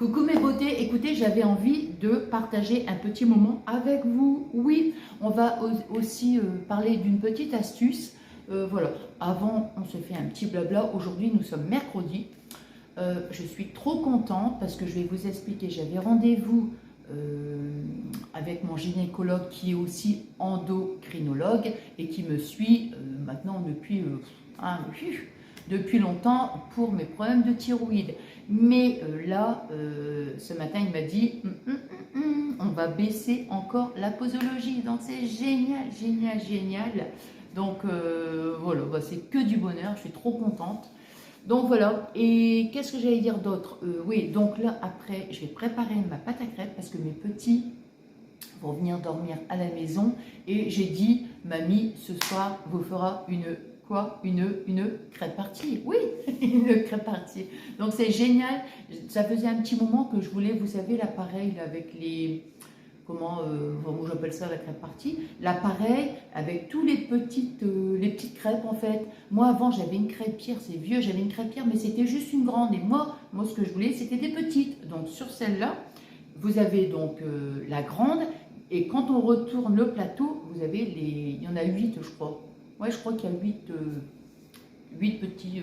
Coucou mes beautés, écoutez, j'avais envie de partager un petit moment avec vous. Oui, on va aussi parler d'une petite astuce. Voilà, avant on se fait un petit blabla. Aujourd'hui nous sommes mercredi. Je suis trop contente parce que je vais vous expliquer. J'avais rendez-vous avec mon gynécologue qui est aussi endocrinologue et qui me suit maintenant depuis longtemps pour mes problèmes de thyroïde. Mais là, ce matin, il m'a dit on va baisser encore la posologie. Donc c'est génial, génial, génial. Donc voilà, bah, c'est que du bonheur, je suis trop contente. Donc voilà, et qu'est-ce que j'allais dire d'autre? Oui, donc là, après, je vais préparer ma pâte à crêpes parce que mes petits vont venir dormir à la maison. Et j'ai dit, mamie, ce soir, vous fera une crêpe partie. Oui, une crêpe partie. Donc c'est génial. Ça faisait un petit moment que je voulais, vous savez, l'appareil avec les... Comment j'appelle ça, la crêpe partie, l'appareil avec tous les petites crêpes en fait. Moi avant j'avais une crêpière, c'est vieux, j'avais une crêpière mais c'était juste une grande et moi ce que je voulais c'était des petites. Donc sur celle-là, vous avez donc la grande et quand on retourne le plateau, vous avez il y en a 8 je crois. Ouais, je crois qu'il y a 8 petits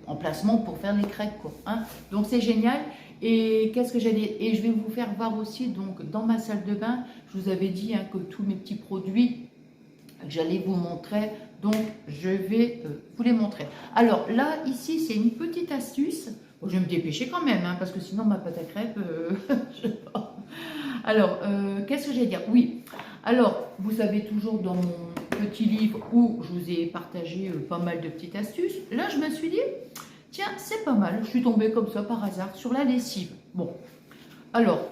emplacements pour faire les crêpes quoi, hein. Donc c'est génial. Et qu'est-ce que j'allais... Et je vais vous faire voir aussi, donc dans ma salle de bain, je vous avais dit hein, que tous mes petits produits, j'allais vous montrer. Donc je vais vous les montrer. Alors là, ici, c'est une petite astuce. Bon, je vais me dépêcher quand même, hein, parce que sinon ma pâte à crêpes, je sais pas. Alors, qu'est-ce que j'allais dire? Oui, alors, vous savez toujours dans mon petit livre où je vous ai partagé pas mal de petites astuces. Là, je me suis dit... Tiens, c'est pas mal, je suis tombée comme ça par hasard sur la lessive. Bon, alors,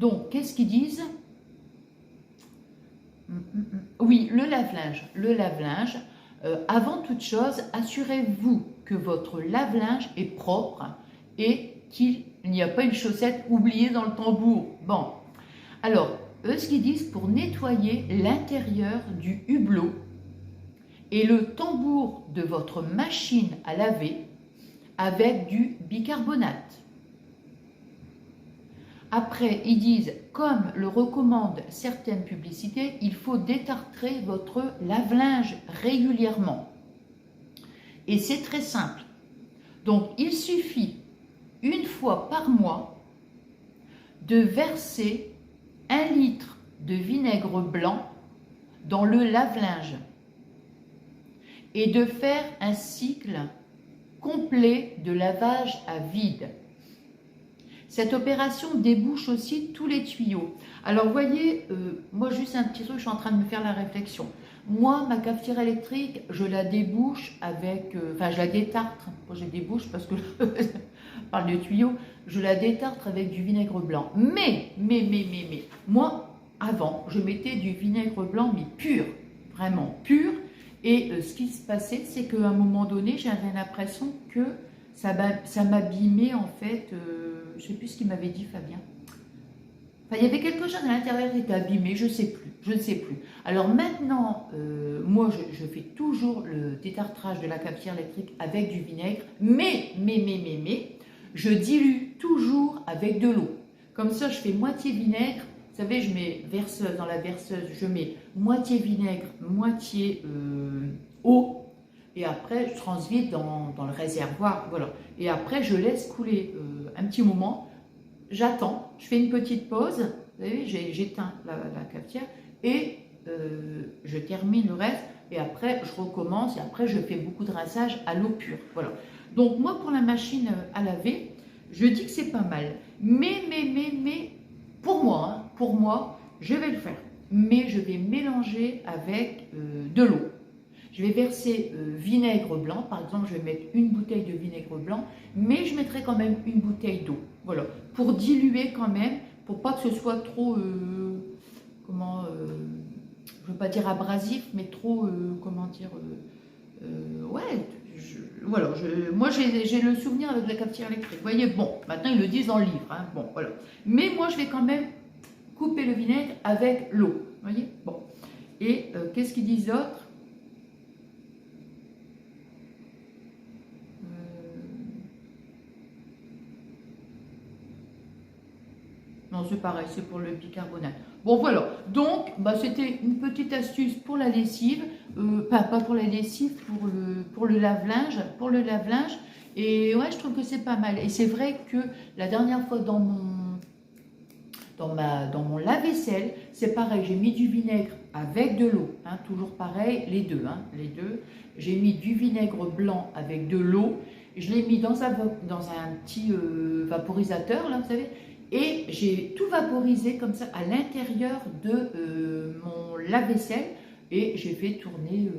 donc, qu'est-ce qu'ils disent? Oui, le lave-linge. Le lave-linge, avant toute chose, assurez-vous que votre lave-linge est propre et qu'il n'y a pas une chaussette oubliée dans le tambour. Bon, alors, eux, ce qu'ils disent pour nettoyer l'intérieur du hublot et le tambour de votre machine à laver, avec du bicarbonate. Après, ils disent, comme le recommandent certaines publicités, il faut détartrer votre lave-linge régulièrement. Et c'est très simple. Donc, il suffit, une fois par mois, de verser 1 litre de vinaigre blanc dans le lave-linge et de faire un cycle complet de lavage à vide. Cette opération débouche aussi tous les tuyaux. Alors, vous voyez, moi, juste un petit truc, je suis en train de me faire la réflexion. Moi, ma cafetière électrique, je la débouche avec... Enfin, je la détartre. Moi, je débouche parce que je parle de tuyaux. Je la détartre avec du vinaigre blanc. Mais, moi, avant, je mettais du vinaigre blanc, mais pur. Vraiment pur. Et ce qui se passait, c'est qu'à un moment donné, j'avais l'impression que ça m'abîmait en fait. Je ne sais plus ce qu'il m'avait dit, Fabien. Enfin, il y avait quelque chose à l'intérieur qui était abîmé, je ne sais plus. Je ne sais plus. Alors maintenant, moi, je fais toujours le détartrage de la cafetière électrique avec du vinaigre, mais, je dilue toujours avec de l'eau. Comme ça, je fais moitié vinaigre. Vous savez, je mets verseuse, dans la verseuse, je mets moitié vinaigre, moitié eau. Et après, je transvise dans le réservoir. Voilà. Et après, je laisse couler un petit moment. J'attends, je fais une petite pause. Vous savez, j'éteins la cafetière et je termine le reste. Et après, je recommence. Et après, je fais beaucoup de rinçage à l'eau pure. Voilà. Donc, moi, pour la machine à laver, je dis que c'est pas mal. Mais, pour moi, je vais le faire. Mais je vais mélanger avec de l'eau. Je vais verser vinaigre blanc. Par exemple, je vais mettre une bouteille de vinaigre blanc, mais je mettrai quand même une bouteille d'eau. Voilà. Pour diluer quand même, pour pas que ce soit trop, je ne veux pas dire abrasif, mais trop, ouais, voilà, moi j'ai le souvenir avec la cafetière électrique. Vous voyez, bon, maintenant ils le disent dans le livre, hein, bon, voilà. Mais moi je vais quand même couper le vinaigre avec l'eau, vous voyez, bon. Et qu'est-ce qu'ils disent d'autre? Non, c'est pareil, c'est pour le bicarbonate. Bon, voilà. Donc, bah, c'était une petite astuce pour la lessive. Pas pour la lessive, pour le lave-linge. Pour le lave-linge. Et ouais, je trouve que c'est pas mal. Et c'est vrai que la dernière fois dans mon lave-vaisselle, c'est pareil. J'ai mis du vinaigre avec de l'eau. Hein, toujours pareil, les deux. Les deux. J'ai mis du vinaigre blanc avec de l'eau. Je l'ai mis dans un petit vaporisateur, là, vous savez. Et j'ai tout vaporisé comme ça à l'intérieur de mon lave-vaisselle. Et j'ai fait tourner,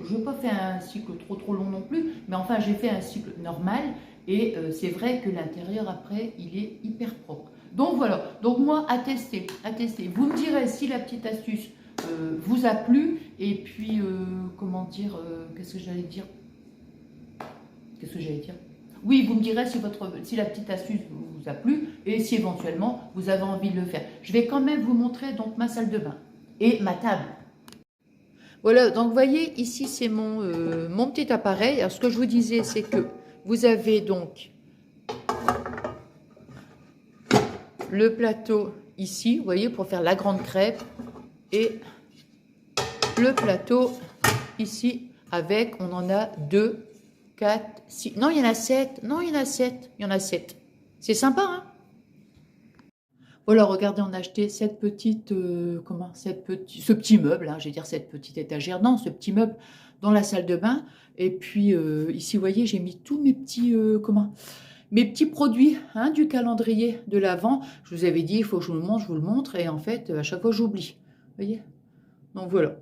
je n'ai pas fait un cycle trop long non plus, mais enfin j'ai fait un cycle normal. Et c'est vrai que l'intérieur après, il est hyper propre. Donc voilà, donc moi à tester, à tester. Vous me direz si la petite astuce vous a plu. Et puis, comment dire, qu'est-ce que j'allais dire? Oui, vous me direz si la petite astuce vous a plu et si éventuellement vous avez envie de le faire. Je vais quand même vous montrer donc ma salle de bain et ma table. Voilà, donc vous voyez, ici c'est mon petit appareil. Alors ce que je vous disais, c'est que vous avez donc le plateau ici, vous voyez, pour faire la grande crêpe. Et le plateau ici avec, on en a 2, 4, 6, non il y en a 7, non il y en a 7, il y en a 7. C'est sympa, hein? Voilà, regardez, on a acheté cette petite, ce petit meuble, hein, je vais dire cette petite étagère, non, ce petit meuble dans la salle de bain. Et puis ici, vous voyez, j'ai mis tous mes petits, mes petits produits hein, du calendrier de l'Avent. Je vous avais dit, il faut que je vous le montre, et en fait, à chaque fois, j'oublie. Vous voyez? Donc voilà.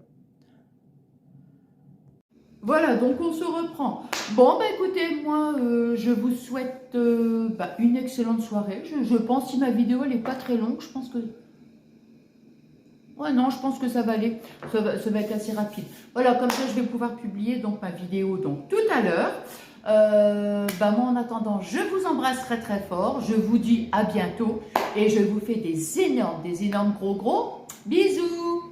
Voilà, donc on se reprend. Bon, bah écoutez, moi, je vous souhaite une excellente soirée. Je pense, si ma vidéo, elle n'est pas très longue, je pense que... Ouais, non, je pense que ça va aller. Ça va être assez rapide. Voilà, comme ça, je vais pouvoir publier donc ma vidéo donc, tout à l'heure. Moi, en attendant, je vous embrasse très fort. Je vous dis à bientôt. Et je vous fais des énormes gros bisous.